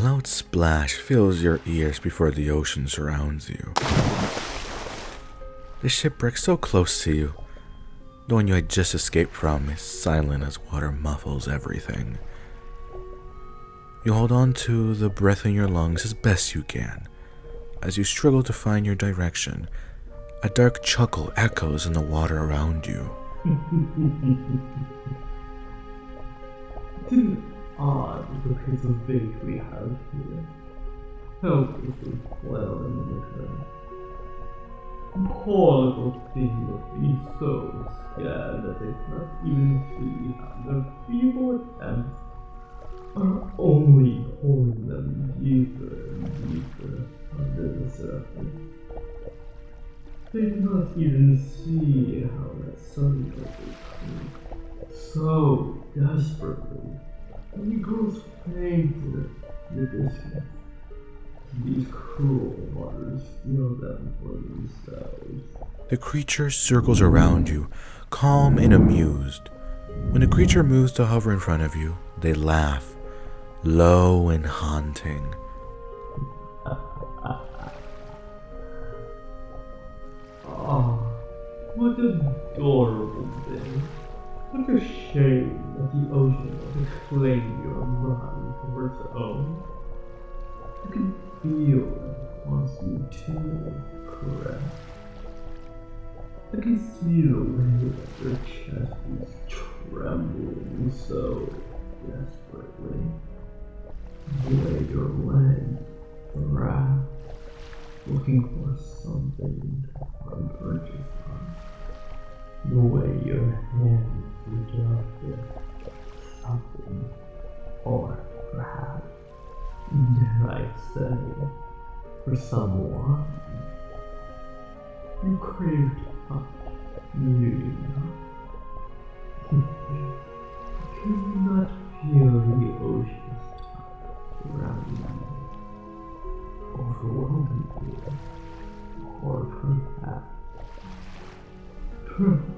loud splash fills your ears before the ocean surrounds you. The shipwreck so close to you, the one you had just escaped from, is silent as water muffles everything. You hold on to the breath in your lungs as best you can. As you struggle to find your direction, a dark chuckle echoes in the water around you. It is odd the pace of bait we have here. Helplessly flailing in the current. Poor little thing would be so scared that they cannot even see how their feeble attempts are only pulling them deeper and deeper under the surface. They do not even see how that sun will so desperately, and he grows fainter in the distance. These cruel waters steal them for themselves. The creature circles around you, calm and amused. When the creature moves to hover in front of you, they laugh, low and haunting. Oh, what an adorable thing. What a shame that the ocean will claim your mind for its own. You can feel that it wants you too, correct? I can see the way that your chest is trembling so desperately. The way your legs wrap, looking for something to find purchase on. The way your hands reach out for something, or perhaps, dare I say, for someone. You crave touch, do you not? Can you not feel the ocean's touch around you, overwhelming you, or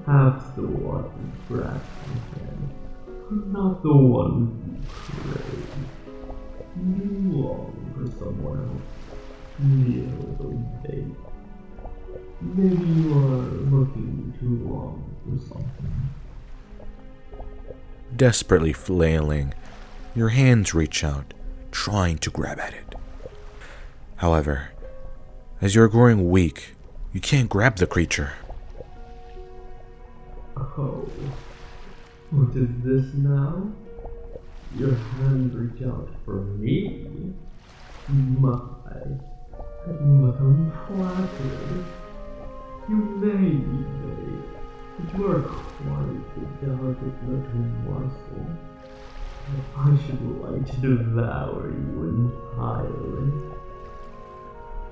perhaps the one you grasp in are not the ones you crave. You long for someone else, near the bait. Maybe you are looking too long for something. Desperately flailing, your hands reach out, trying to grab at it. However, as you're growing weak, you can't grab the creature. Oh, what is this now? Your hand reach out for me? My, but I'm flattered. You may be vague, but you are quite a delicate little morsel. I should like to devour you entirely.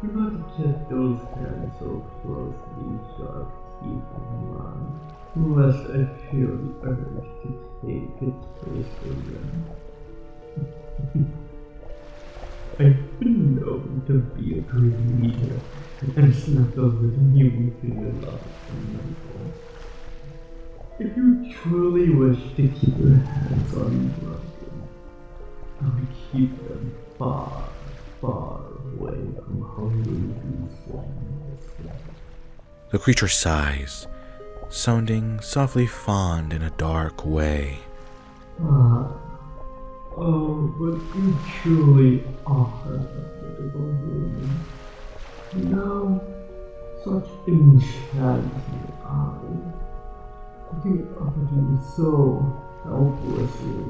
Do not get those hands so close to these sharp teeth of mine, lest I feel the urge to take a taste of them. I've been known to be a great eater, and snapped over the new finger love from people. If you truly wish to keep your hands unbroken, I would keep them far, far away from hungry beasts. The creature sighs, sounding softly fond in a dark way. Oh, but you truly are a beautiful woman. You know, such enchanting eyes. Looking up at you so helplessly.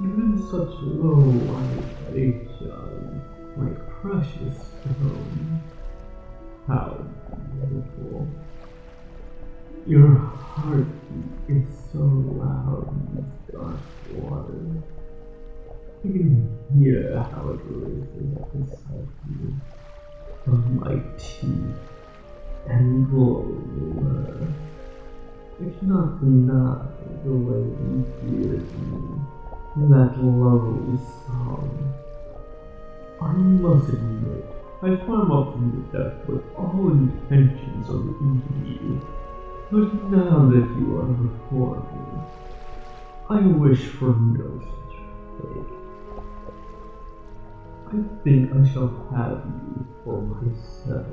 Even such low white they shine like precious stones. How beautiful. Your heartbeat is so loud in this dark water. You can hear how it races at the sight of you, of my teeth and glowing. It's not denied the way you hear me, that lovely song. I must admit, I swam up from the depth with all intentions of eating you, but now that you are before me, I wish for no such fate. I think I shall have you for myself.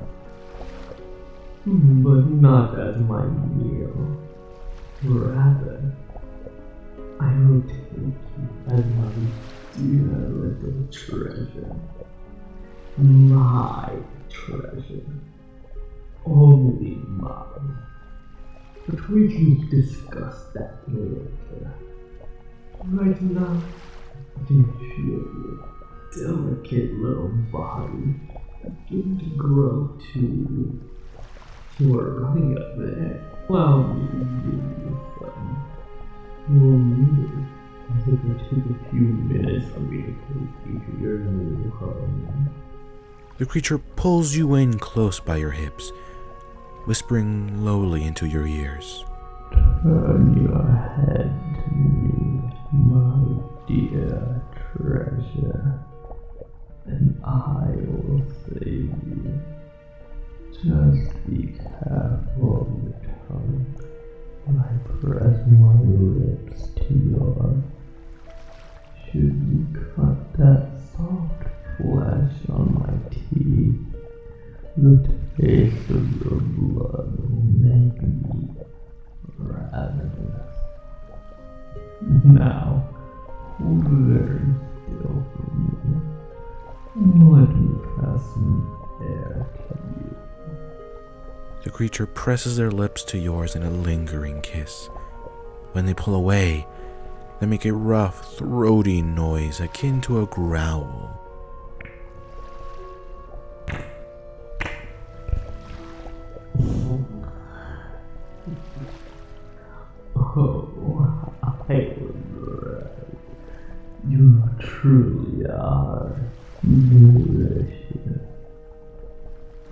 But not as my meal. Rather, I will take you as my dear little treasure. My treasure. Only mine. But we can discuss that later. Right now, I can feel your delicate little body begin to grow too. You are running up there. Allow me to give you some. You'll need it. It will take a few minutes for me to take you to your new home. The creature pulls you in close by your hips, whispering lowly into your ears. Turn your head to me, my dear treasure, and I will save you. Just be careful of your tongue when I press my lips to yours. Should you cut that soft flesh on my teeth, the taste of your blood will make me ravenous. Now, hold very still for me, and let me pass some air to you. The creature presses their lips to yours in a lingering kiss. When they pull away, they make a rough, throaty noise akin to a growl. Oh, I was right. You truly are delicious.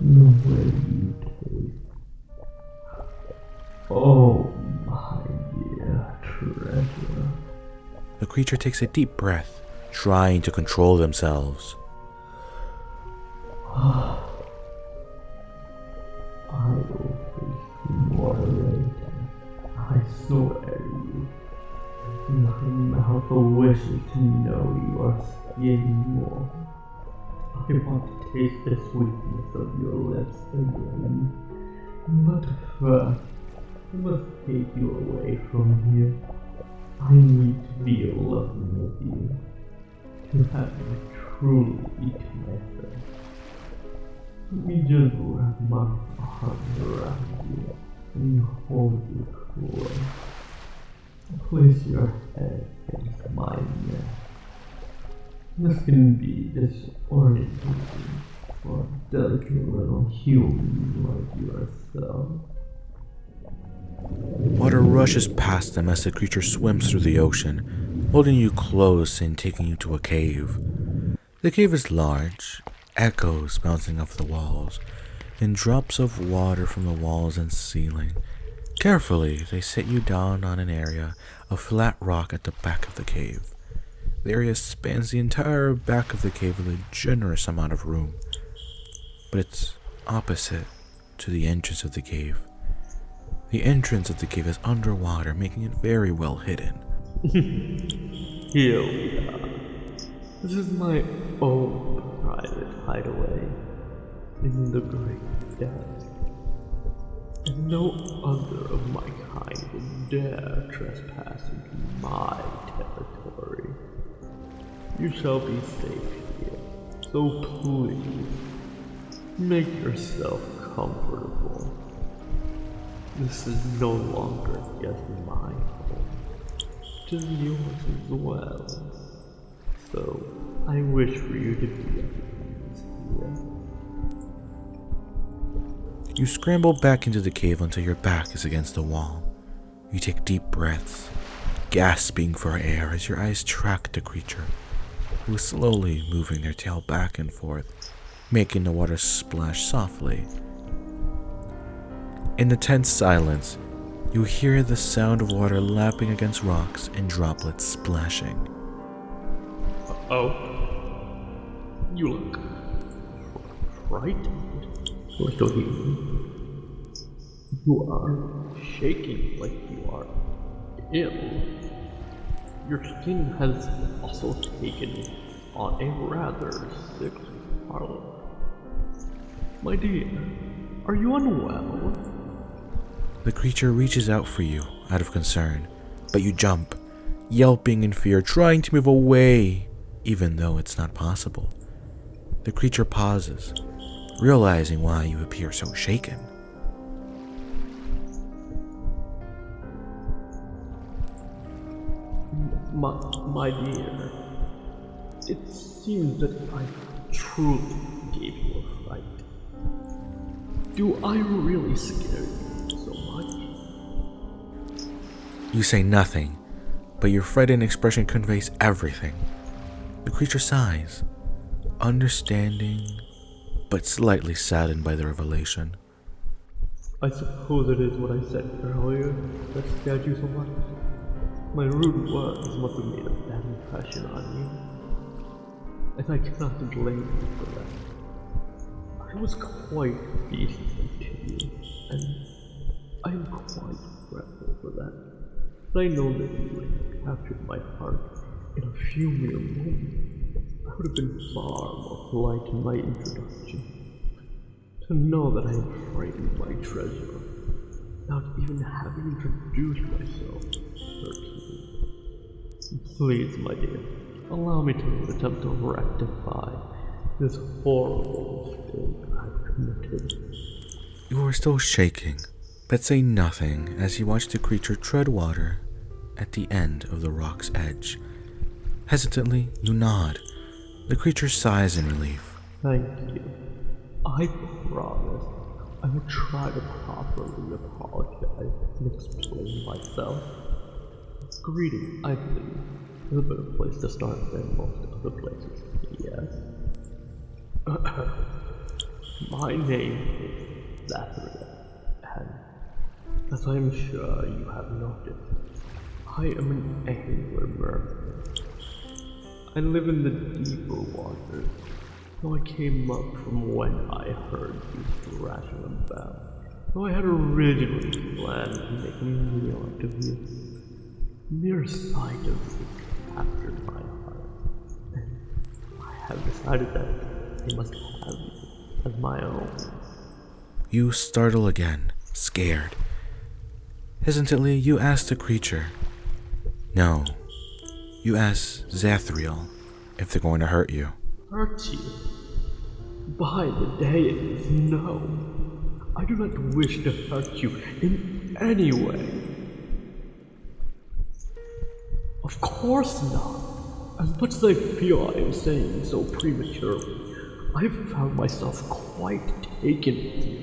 The way you taste. Oh, my dear treasure. The creature takes a deep breath, trying to control themselves. I will taste you more later. I swear you. My mouth wishes to know your skin more. I want to taste the sweetness of your lips again. But first, I must take you away from here. I need to be alone with you, to have you truly eat myself. Let me just wrap my arms around you and hold you close. Place your head against my neck. This can be disorienting for a delicate little human like yourself. Water rushes past them as the creature swims through the ocean, holding you close and taking you to a cave. The cave is large, echoes bouncing off the walls, and drops of water from the walls and ceiling. Carefully, they set you down on an area of flat rock at the back of the cave. The area spans the entire back of the cave with a generous amount of room, but it's opposite to the entrance of the cave. The entrance of the cave is underwater, making it very well hidden. Here we are. This is my own private hideaway in the great desert. And no other of my kind would dare trespass into my territory. You shall be safe here, so please, make yourself comfortable. This is no longer just my home, it is yours as well. So, I wish for you to be at ease here. You scramble back into the cave until your back is against the wall. You take deep breaths, gasping for air as your eyes track the creature, who is slowly moving their tail back and forth, making the water splash softly. In the tense silence, you hear the sound of water lapping against rocks and droplets splashing. Oh, you look frightened. Little human. You are shaking like you are ill. Your skin has also taken on a rather sickly parlor. My dear, are you unwell? The creature reaches out for you out of concern, but you jump, yelping in fear, trying to move away, even though it's not possible. The creature pauses, realizing why you appear so shaken. My dear, it seems that I truly gave you a fright. Do I really scare you so much? You say nothing, but your frightened expression conveys everything. The creature sighs, understanding, but slightly saddened by the revelation. I suppose it is what I said earlier that scared you so much. My rude words must have made a bad impression on you, and I cannot blame you for that. I was quite beastly to you, and I am quite grateful for that. But I know that you would have captured my heart in a few mere moments. I would have been far more polite in my introduction. To know that I had frightened my treasure, without even having introduced myself, hurt you. Please, my dear, allow me to attempt to rectify this horrible mistake I've committed. You are still shaking, but say nothing as you watch the creature tread water at the end of the rock's edge. Hesitantly, you nod. The creature sighs in relief. Thank you. I promise I will try to properly apologize and explain myself. Greeting, I believe, is a better place to start than most other places. Yes. My name is Zathriel, and as I am sure you have noticed, I am an Yandere Merman. I live in the deeper waters, so I came up from when I heard you thrashing about. Though I had originally planned to make a meal out of you. Mere sight of you captured my heart, and I have decided that I must have you as my own. You startle again, scared. Hesitantly, you ask the creature. No. You ask Zathriel if they're going to hurt you. Hurt you? By the deities, no. I do not wish to hurt you in any way. Of course not. As much as I feel I am saying so prematurely, I have found myself quite taken with you.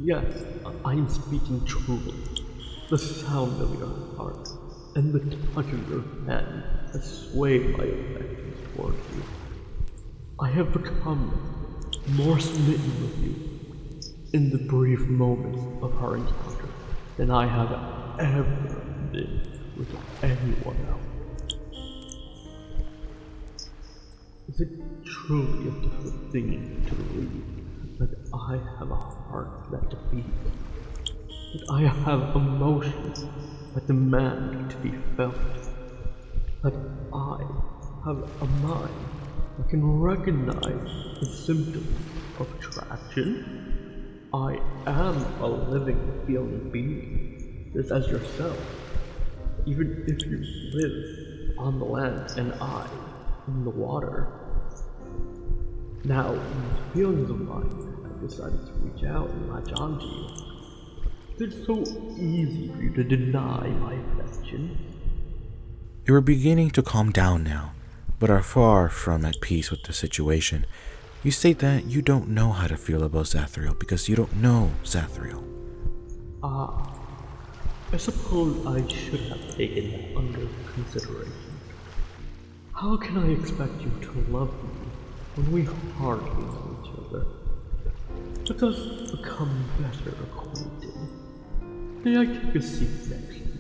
Yes, I am speaking truly. The sound of your heart and the touch of your hand has swayed my affections towards you. I have become more smitten with you in the brief moments of our encounter than I have ever been with anyone else. Is it truly a difficult thing to believe that I have a heart that beats, that I have emotions that demand to be felt, that I have a mind that can recognize the symptoms of attraction? I am a living, feeling being, just as yourself, even if you live on the land and I in the water. Now, these feelings of mine, I decided to reach out and latch onto you. It's so easy for you to deny my affection. You are beginning to calm down now, but are far from at peace with the situation. You state that you don't know how to feel about Zathriel because you don't know Zathriel. I suppose I should have taken that under consideration. How can I expect you to love me when we hardly know each other? Let us become better acquainted. May I take a seat next to you?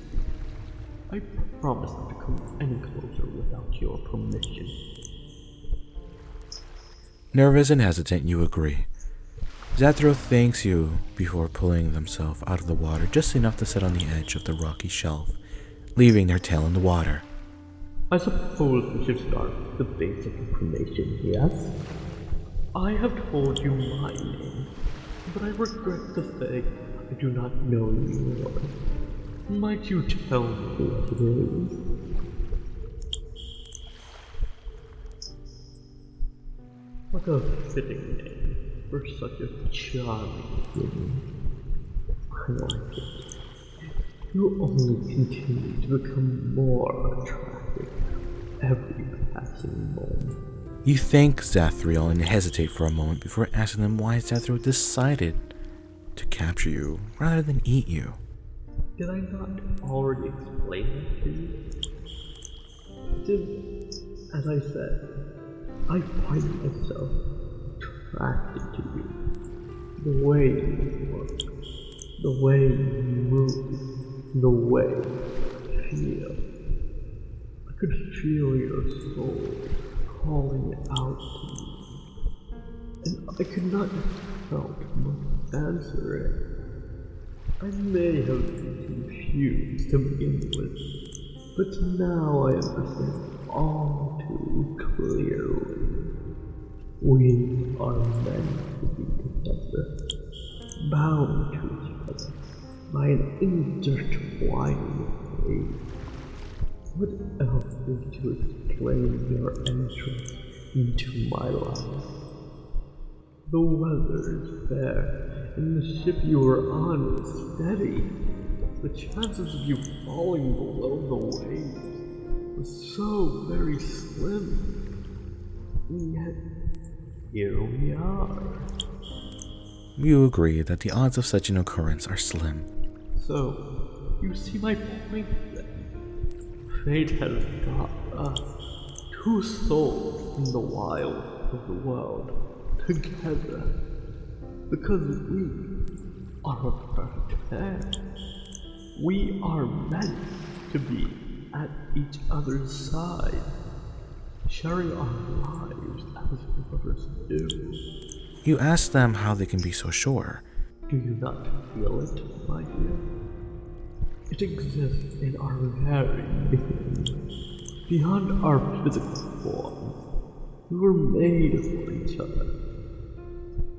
I promise not to come any closer without your permission. Nervous and hesitant, you agree. Zathriel thanks you before pulling themselves out of the water just enough to sit on the edge of the rocky shelf, leaving their tail in the water. I suppose we should start with the basic information, yes? I have told you my name, but I regret to say I do not know yours. Might you tell me what it is? What a fitting name for such a charming woman. I like it. You only continue to become more attractive every passing moment. You thank Zathriel and hesitate for a moment before asking them why Zathriel decided to capture you rather than eat you. Did I not already explain it to you? It is, as I said, I find myself attracted to you. The way you work, the way you move, the way you feel. I could feel your soul calling out to me, and I could not help but answer it. I may have been confused to begin with, but now I understand all too clearly. We are meant to be together, bound to each other by an intertwining fate. What else is to explain your entrance into my life? The weather is fair, and the ship you were on is steady. The chances of you falling below the waves was so very slim. And yet, here we are. You agree that the odds of such an occurrence are slim. So, you see my point then. Fate has got us, two souls in the wild of the world, together, because we are a perfect pair. We are meant to be at each other's side, sharing our lives as lovers do. You ask them how they can be so sure. Do you not feel it, my dear? It exists in our very being, beyond our physical forms. We were made for each other.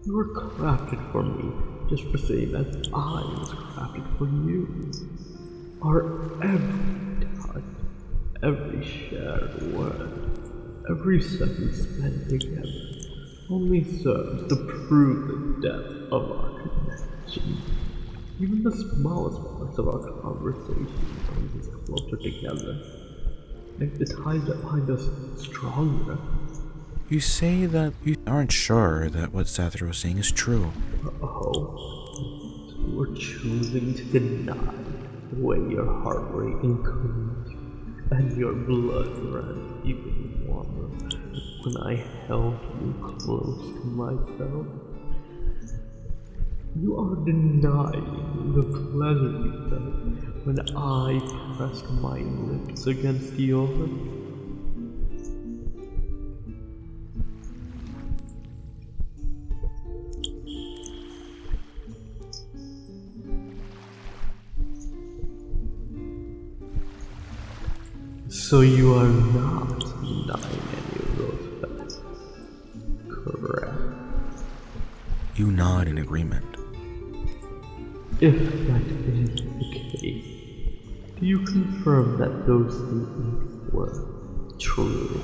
You were crafted for me just the same as I was crafted for you. Our every touch, every shared word, every second spent together only serves to prove the depth of our connection. Even the smallest parts of our conversation bring us closer together, make the ties that bind us stronger. You say that you aren't sure that what Zathriel was saying is true. Oh, you are choosing to deny the way your heart rate increased and your blood ran even warmer when I held you close to myself. You are denying the pleasure you felt when I pressed my lips against yours. So you are not denying any of those facts, correct? You nod in agreement. If that is the case, do you confirm that those statements were true?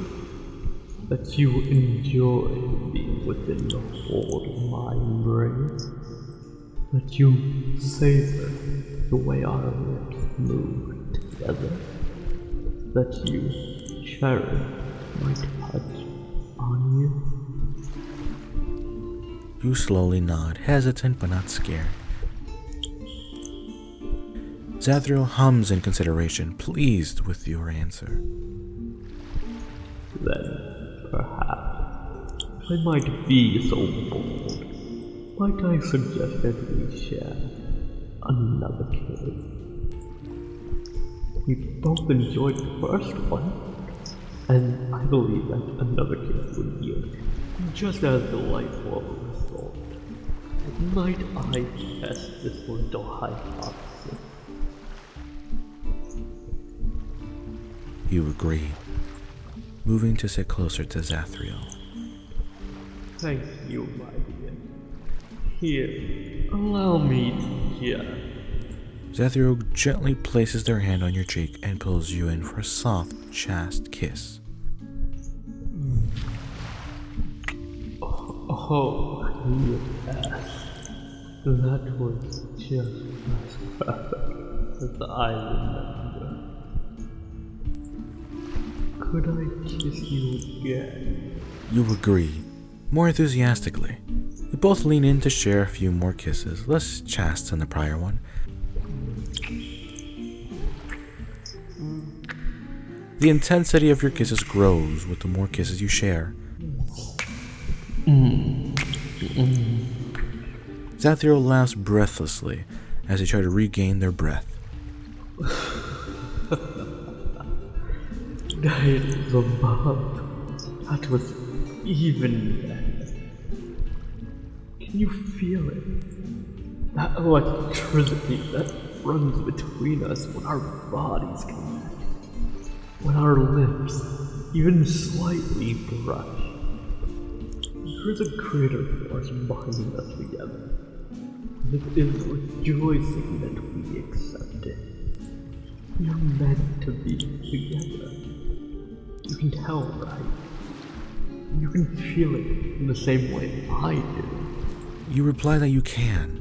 That you enjoy being within the hold of my embrace? That you savor the way our lips move together? That you cherish my touch on you? You slowly nod, hesitant but not scared. Zathriel hums in consideration, pleased with your answer. Then, perhaps, if I might be so bold, might I suggest that we share another kiss? We both enjoyed the first one, and I believe that another kiss would yield just as delightful of a result. Might I test this little hypothesis? You agree. moving to sit closer to Zathriel. Thank you, my dear. Here, allow me to hear. Zathriel gently places their hand on your cheek and pulls you in for a soft, chaste kiss. Oh, yes. That was just as perfect as I remember. Could I kiss you again? You agree, more enthusiastically. You both lean in to share a few more kisses, less chaste than the prior one. The intensity of your kisses grows with the more kisses you share. Zathriel laughs breathlessly as they try to regain their breath. That is above. That was even better. Can you feel it? That electricity that runs between us when our bodies connect. When our lips even slightly brush. There is a greater force binding us together. And it is rejoicing that we accept it. We are meant to be together. You can tell, right? You can feel it in the same way I do. You reply that you can.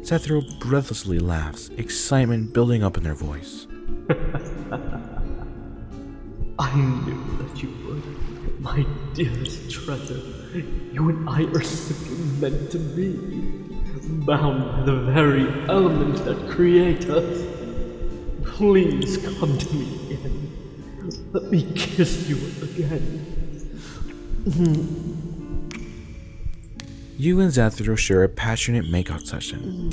Zathriel breathlessly laughs, excitement building up in their voice. I knew that you would, my dearest treasure. You and I are simply meant to be, bound by the very elements that create us. Please come to me again. Let me kiss you again. You and Zathriel share a passionate makeout session,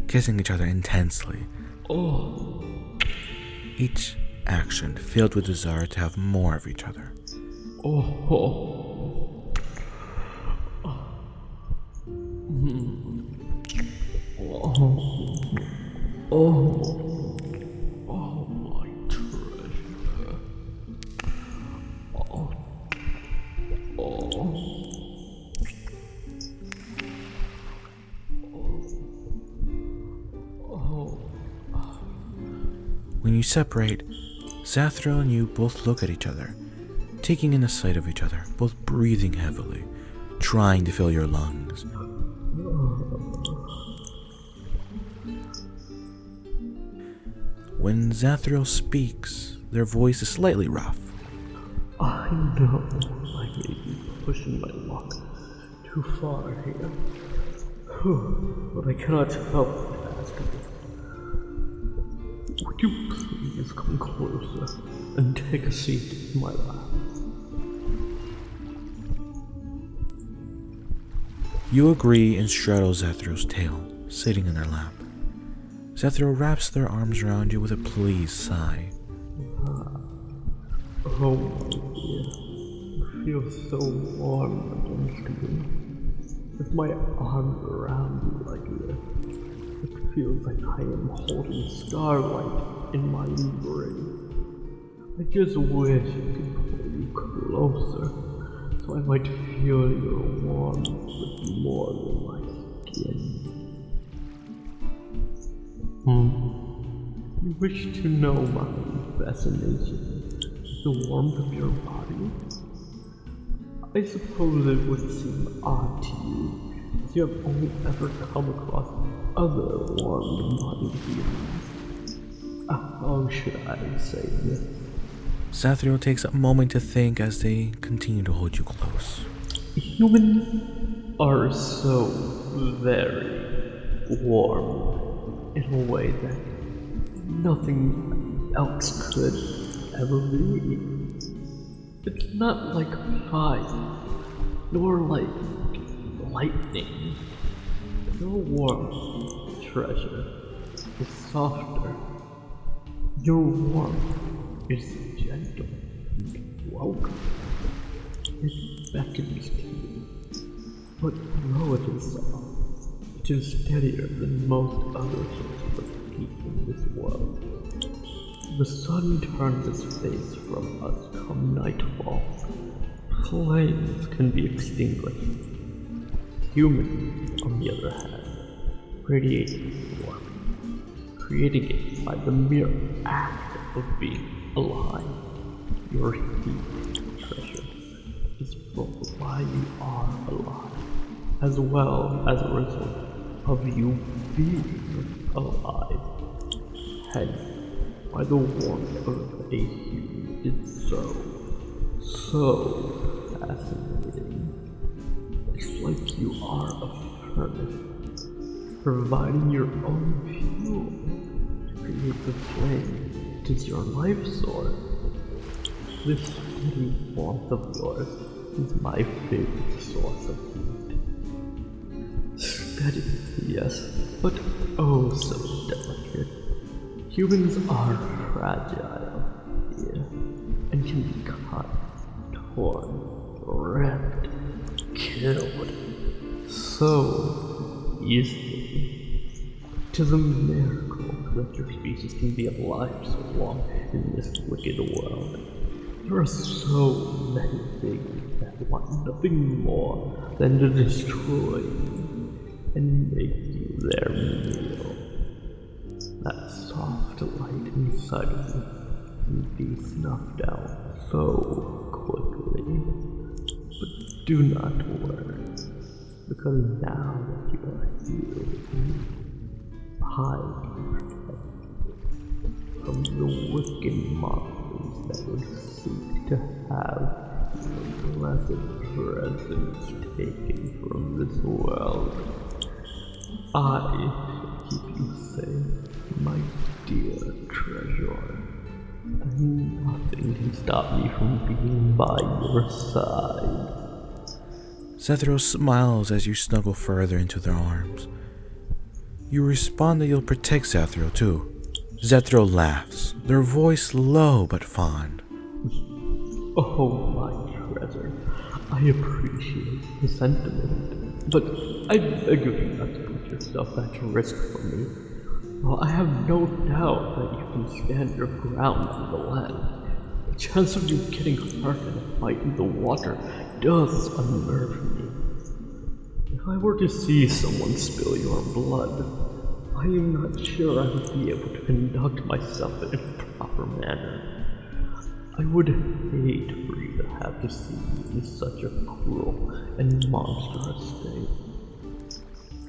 kissing each other intensely. Each action filled with desire to have more of each other. My treasure. When you separate, Zathriel and you both look at each other, taking in the sight of each other, both breathing heavily, trying to fill your lungs. When Zathriel speaks, their voice is slightly rough. I know I may be pushing my luck too far here, but I cannot help but ask you. Would you please come closer and take a seat in my lap? You agree and straddle Zathriel's tail, sitting in their lap. Zathriel wraps their arms around you with a pleased sigh. Oh my dear, you feel so warm against me. With my arms around you like this, it feels like I am holding starlight in my embrace. I just wish I could pull you closer, so I might feel your warmth with more than my skin. You wish to know my fascination with the warmth of your body? I suppose it would seem odd to you, as you have only ever come across other warm-bodied beings. How should I say this? Zathriel takes a moment to think as they continue to hold you close. Humans are so very warm in a way that nothing else could ever be. It's not like fire, nor like lightning. Your warmth, treasure, is softer. Your warmth is gentle and welcome. It beckons to you. But though it is soft, it is steadier than most other sources of heat in this world. The sun turns its face from us come nightfall. Flames can be extinguished. Humans, on the other hand, radiate warmth, creating it by the mere act of being alive. Your heat pressure is both why you are alive, as well as a result of you being alive. Hence, why the warmth of a human is so fascinating. It's like you are a furnace, providing your own fuel to create the flame that is your life source. This steady warmth of yours is my favorite source of heat. Steady, yes, but oh so delicate. Humans are fragile here, and can be cut, torn, ripped, killed so easily. It is a miracle that your species can be alive so long in this wicked world. There are so many things that want nothing more than to destroy you and make you their meal. That soft light inside of you can be snuffed out so quickly. But do not worry, because now that you are healed, I can protect you from the wicked monsters that would seek to have your blessed presence taken from this world. I shall keep you safe, my dear treasure, and nothing can stop me from being by your side. Zathriel smiles as you snuggle further into their arms. You respond that you'll protect Zathriel too. Zathriel laughs, their voice low but fond. Oh, my treasure, I appreciate the sentiment, but I beg of you not to put yourself at risk for me. While I have no doubt that you can stand your ground on the land, the chance of you getting hurt in a fight in the water does unnerve me. If I were to see someone spill your blood, I am not sure I would be able to conduct myself in a proper manner. I would hate for you to have to see me in such a cruel and monstrous state.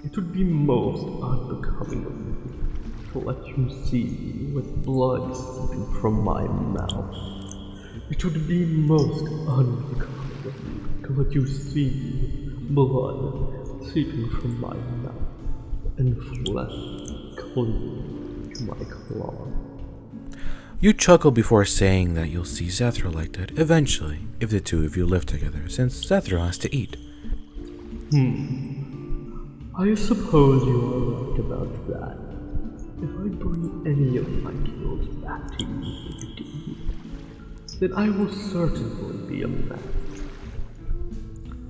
It would be most unbecoming of me to let you see me with blood seeping from my mouth. It would be most unbecoming of me to let you see me with blood seeping from my mouth and flesh clinging to my claw. You chuckle before saying that you'll see Zathriel like that eventually, if the two of you live together, since Zathriel has to eat. I suppose you are right about that. If I bring any of my kills back to you for you to eat, then I will certainly be a mess.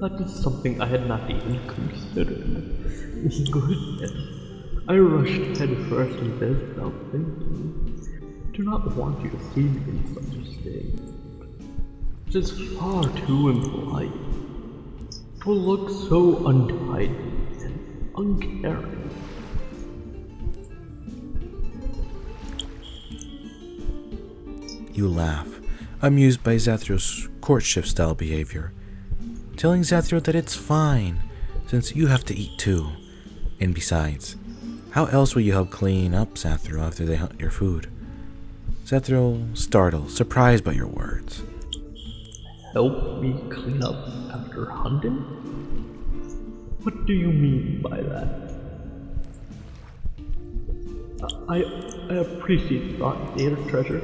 That is something I had not even considered. Goodness, I rushed headfirst into this without thinking. I do not want you to see me in such a state. It is far too impolite. It will look so untidy and uncaring. You laugh, amused by Zathriel's courtship-style behavior, telling Zathriel that it's fine, since you have to eat too. And besides, how else will you help clean up Zathriel after they hunt your food? Zathriel, startled, surprised by your words. Help me clean up after hunting? What do you mean by that? I appreciate the thought, dear treasure,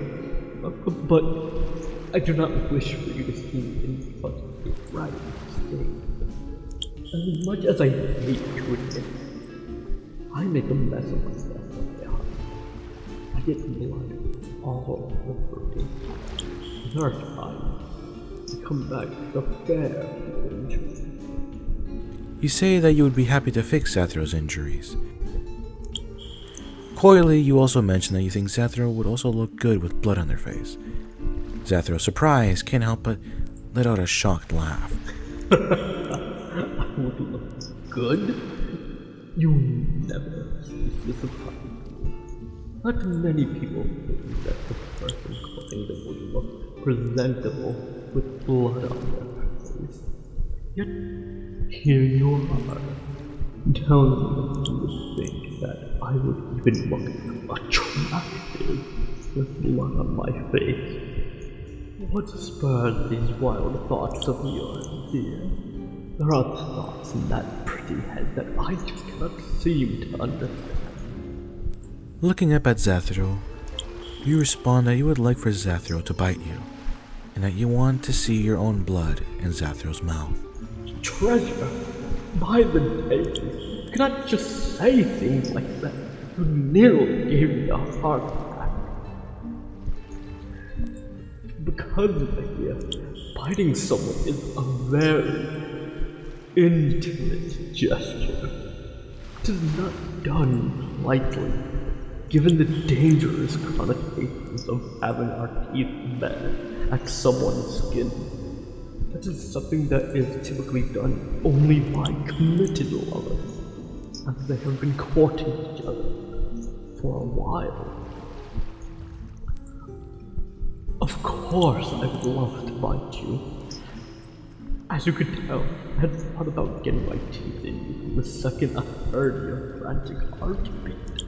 but I do not wish for you to see me in such a right state. As much as I hate to admit it, I make a mess of myself when I hunt. I get blood all over me. In our time, I come back with a fair injury. You say that you would be happy to fix Zathriel's injuries. Coyly, you also mention that you think Zathriel would also look good with blood on their face. Zathriel, surprised, can't help but let out a shocked laugh. I would look good? You never cease to surprise me. Not many people think that the person clothing them would look presentable with blood on their face. Yet, here you are, telling me that you would think that I would even look attractive with blood on my face. What spurs these wild thoughts of yours, dear? There are thoughts in that pretty head that I just cannot seem to understand. Looking up at Zathriel, you respond that you would like for Zathriel to bite you, and that you want to see your own blood in Zathriel's mouth. Treasure? By the days, you cannot just say things like that. You nearly gave me a heart attack. Because of here, biting someone is a very intimate gesture. It is not done lightly, given the dangerous connotations of having our teeth bent at someone's skin. That is something that is typically done only by committed lovers, as they have been courting each other for a while. Of course I would love to bite you. As you could tell, I had thought about getting my teeth in you from the second I heard your frantic heartbeat.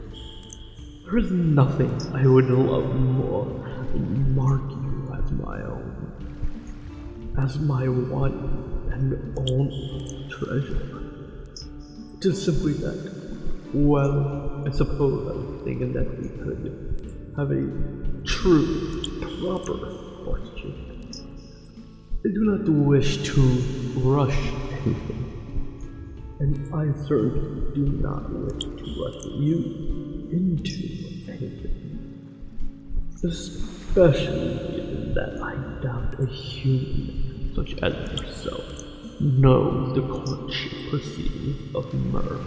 There is nothing I would love more than mark you as my own. As my one and only treasure. It is simply that, well, I suppose I was thinking that we could have a true, proper courtship. I do not wish to rush anything, and I certainly do not wish to rush you into anything. Especially given that I doubt a human such as yourself knows the courtship proceedings of Merman.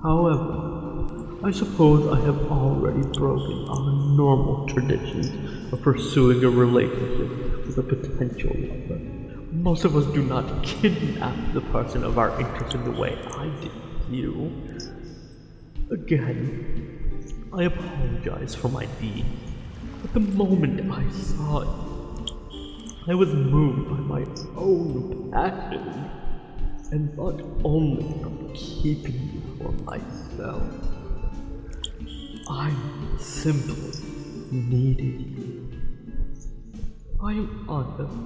However, I suppose I have already broken our normal traditions of pursuing a relationship with a potential lover. Most of us do not kidnap the person of our interest in the way I did you. Again, I apologize for my deed, but the moment I saw it, I was moved by my own passion, and thought only of keeping you for myself. I simply needed you. I am honest,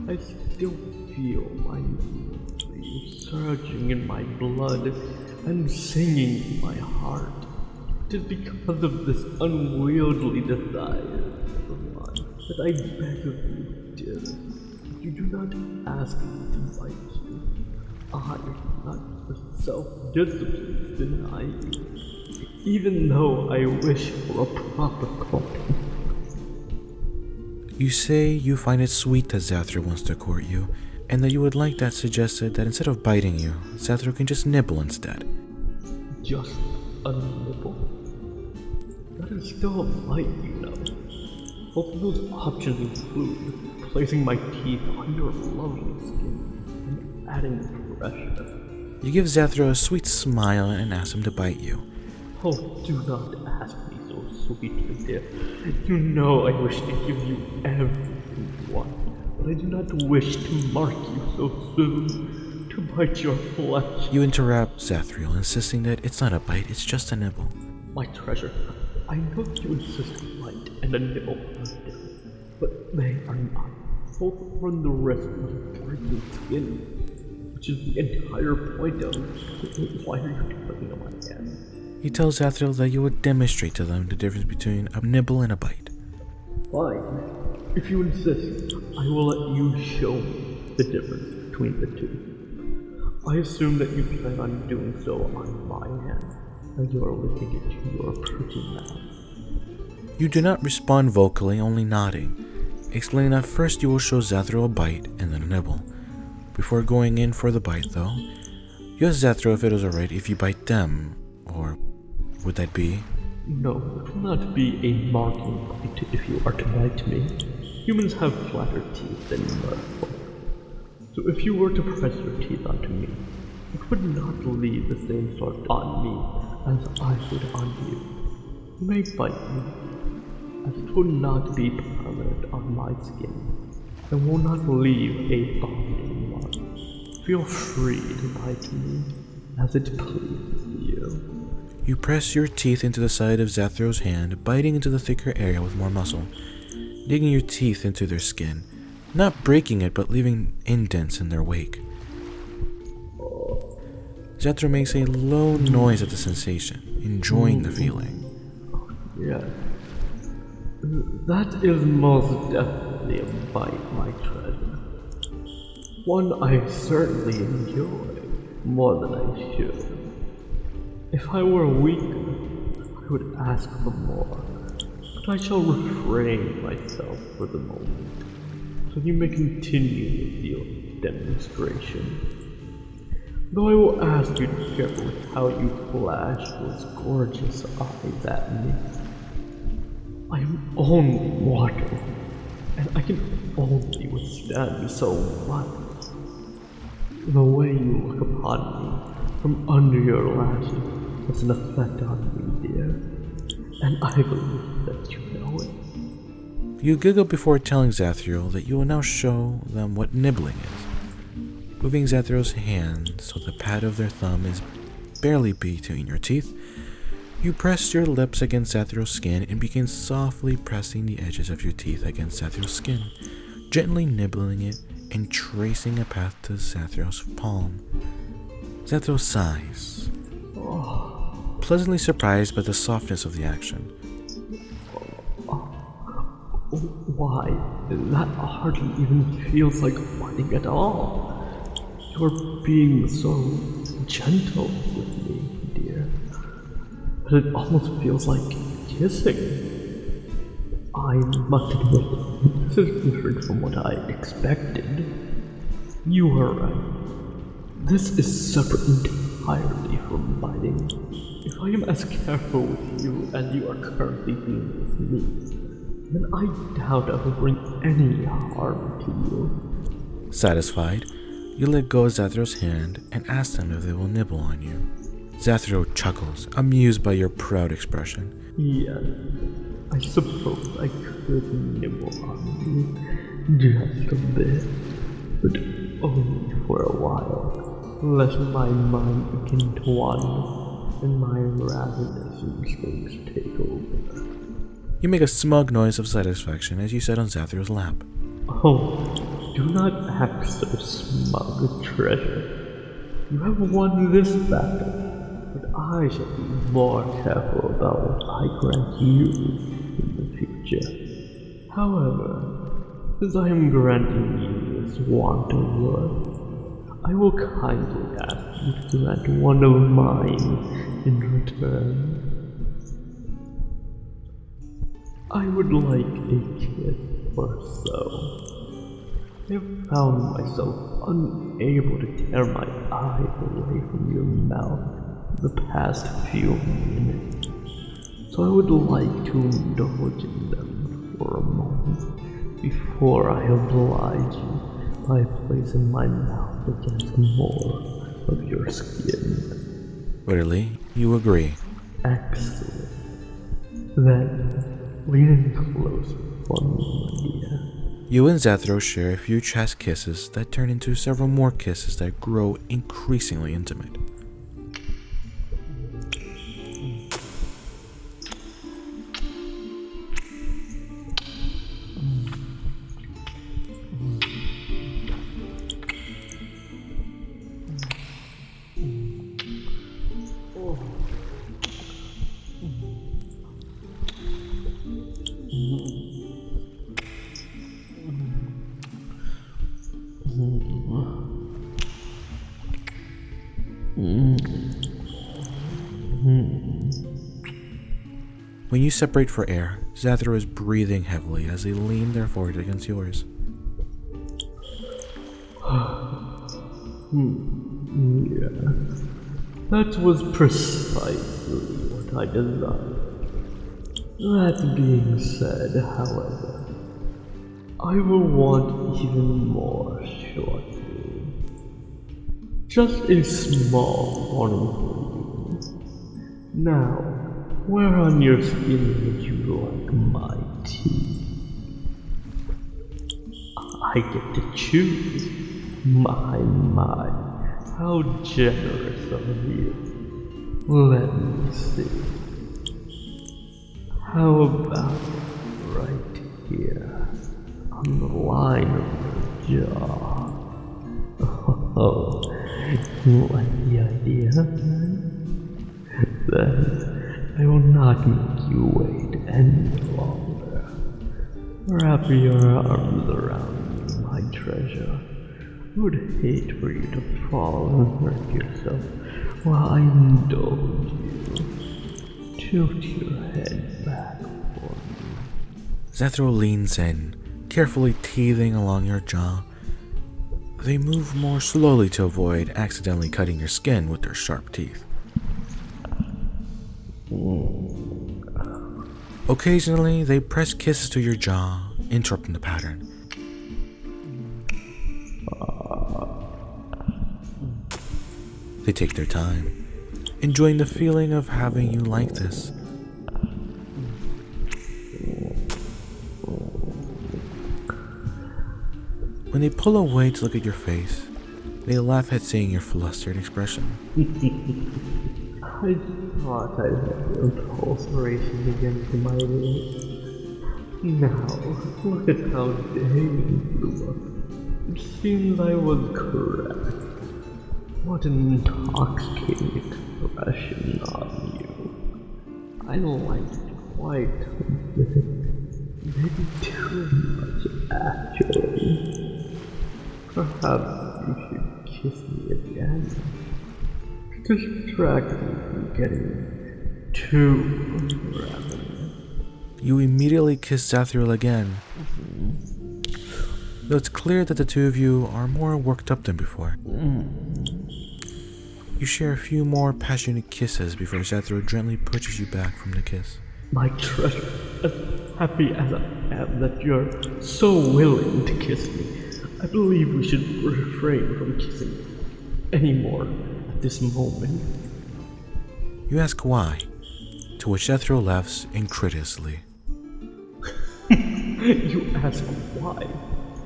I still feel my need for you surging in my blood and singing in my heart. It is because of this unwieldy desire of mine that I beg of you, dearest, that you do not ask me to bite you. I am not for self-discipline to deny you, even though I wish for a proper courting. You say you find it sweet that Zathriel wants to court you, and that you would like that suggested that instead of biting you, Zathriel can just nibble instead. Just a nibble? That is still a bite, you know. Both of those options include placing my teeth on your lovely skin and adding pressure. You give Zathriel a sweet smile and ask him to bite you. Oh, do not ask me so sweetly, dear. You know I wish to give you everything you want, but I do not wish to mark you so soon, to bite your flesh. You interrupt Zathriel, insisting that it's not a bite, it's just a nibble. My treasure, I know you insist a bite and a nibble are different, but they are not. Both run the risk of breaking skin, which is the entire point of why are you tugging on my hand? He tells Zathriel that you would demonstrate to them the difference between a nibble and a bite. Fine. If you insist, I will let you show me the difference between the two. I assume that you plan on doing so on my hand, and you are lifting it to your pretty mouth. You do not respond vocally, only nodding, explaining that first you will show Zathriel a bite and then a nibble. Before going in for the bite, though, you ask Zathriel if it is alright if you bite them, or would that be? No, it will not be a marking bite if you are to bite me. Humans have flatter teeth than merfolk. So if you were to press your teeth onto me, it would not leave the same sort on me as I would on you. You may bite me, as it will not be permanent on my skin, and will not leave a bonding mark. Feel free to bite me, as it pleases you. You press your teeth into the side of Zathriel's hand, biting into the thicker area with more muscle, digging your teeth into their skin, not breaking it but leaving indents in their wake. Zathriel makes a low noise at the sensation, enjoying the feeling. Yes. That is most definitely a bite, my treasure. One I certainly enjoy more than I should. If I were weaker, I would ask for more, but I shall refrain myself for the moment, so you may continue with your demonstration. Though I will ask you to be careful with how you flash those gorgeous eyes at me. I am only mortal, and I can only withstand so much. The way you look upon me from under your lashes has an effect on me, dear, and I believe that you know it. You giggle before telling Zathriel that you will now show them what nibbling is. Moving Zathriel's hand so the pad of their thumb is barely between your teeth, you press your lips against Zathriel's skin and begin softly pressing the edges of your teeth against Zathriel's skin, gently nibbling it and tracing a path to Zathriel's palm. Zathriel sighs, pleasantly surprised by the softness of the action. Why? That hardly even feels like fighting at all. You're being so gentle with me, dear. But it almost feels like kissing. I must admit, this is different from what I expected. You were right. This is separate entirely from biting. If I am as careful with you as you are currently being with me, then I doubt I will bring any harm to you. Satisfied, you let go of Zathriel's hand and ask them if they will nibble on you. Zathriel chuckles, amused by your proud expression. Yes, I suppose I could nibble on you just a bit, but only for a while, lest my mind begin to wander and my ravenous instincts take over. You make a smug noise of satisfaction as you sit on Zathriel's lap. Oh, do not act so smug, treasure. You have won this battle, but I shall be more careful about what I grant you in the future. However, since I am granting you this want of worth, I will kindly ask you to grant one of mine in return. I would like a kiss or so. I have found myself unable to tear my eyes away from your mouth the past few minutes, so I would like to indulge in them for a moment before I oblige you by placing my mouth against more of your skin. Readily, you agree. Excellent. Then, lean in closer for me, my dear. You and Zathriel share a few chest kisses that turn into several more kisses that grow increasingly intimate. When you separate for air, Zathriel is breathing heavily as they lean their forehead against yours. Yeah, that was precisely what what I desire. That being said, however, I will want even more shortly. Just a small warning for you. Now, where on your skin would you like my tea? I get to choose. My, how generous of you. Let me see. How about right here, on the line of your jaw? Oh, you like the idea, then I will not make you wait any longer. Wrap your arms around me, my treasure. I would hate for you to fall and hurt yourself while I indulge you. Tilt your head back for me. Zathriel leans in, carefully teething along your jaw. They move more slowly to avoid accidentally cutting your skin with their sharp teeth. Occasionally, they press kisses to your jaw, interrupting the pattern. They take their time, enjoying the feeling of having you like this. When they pull away to look at your face, they laugh at seeing your flustered expression. I thought I'd have your pulse racing against my lips. Now, look at how dazed you look. It seems I was correct. What an intoxicating expression on you. I liked it quite a bit. Maybe too much, actually. Perhaps you should kiss me again. Distract me from getting too ravenous. You immediately kiss Zathriel again. Though it's clear that the two of you are more worked up than before. You share a few more passionate kisses before Zathriel gently pushes you back from the kiss. My treasure, as happy as I am that you're so willing to kiss me, I believe we should refrain from kissing anymore at this moment. You ask why, to which Zathriel laughs incredulously. You ask why?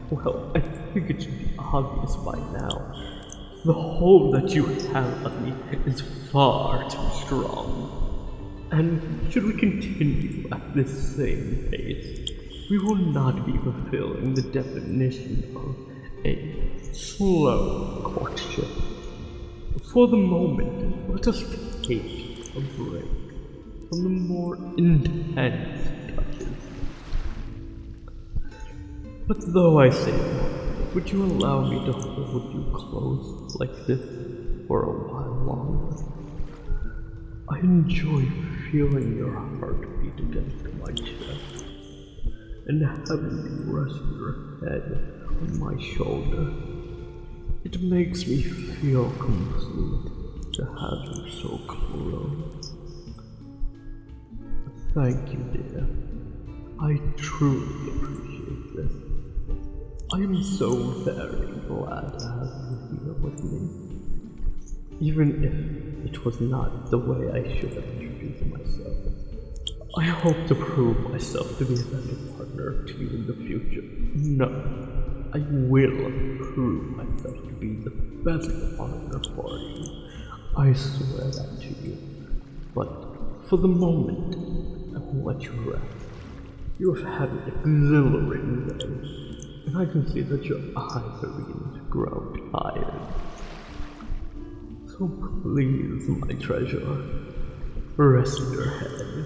Well, I think it should be obvious by now. The hold that you have on me is far too strong. And should we continue at this same pace, we will not be fulfilling the definition of a slow courtship. For the moment, let us take a break from the more intense touches. But though I say that, would you allow me to hold you close like this for a while longer? I enjoy feeling your heartbeat against my chest, and having you rest your head on my shoulder. It makes me feel complete to have you so close. Thank you, dear. I truly appreciate this. I am so very glad to have you here with me. Even if it was not the way I should have introduced myself. I hope to prove myself to be a better partner to you in the future. No, I will prove myself to be the best partner for you. I swear that to you. But for the moment, I will let you rest. You have had an exhilarating day, and I can see that your eyes are beginning to grow tired. So please, my treasure, rest your head.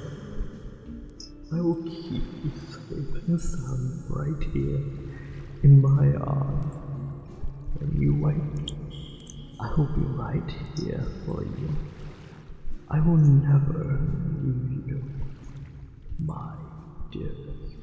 I will keep you safe and sound right here in my arms. When you wake, I will be right here for you. I will never leave you, my dearest.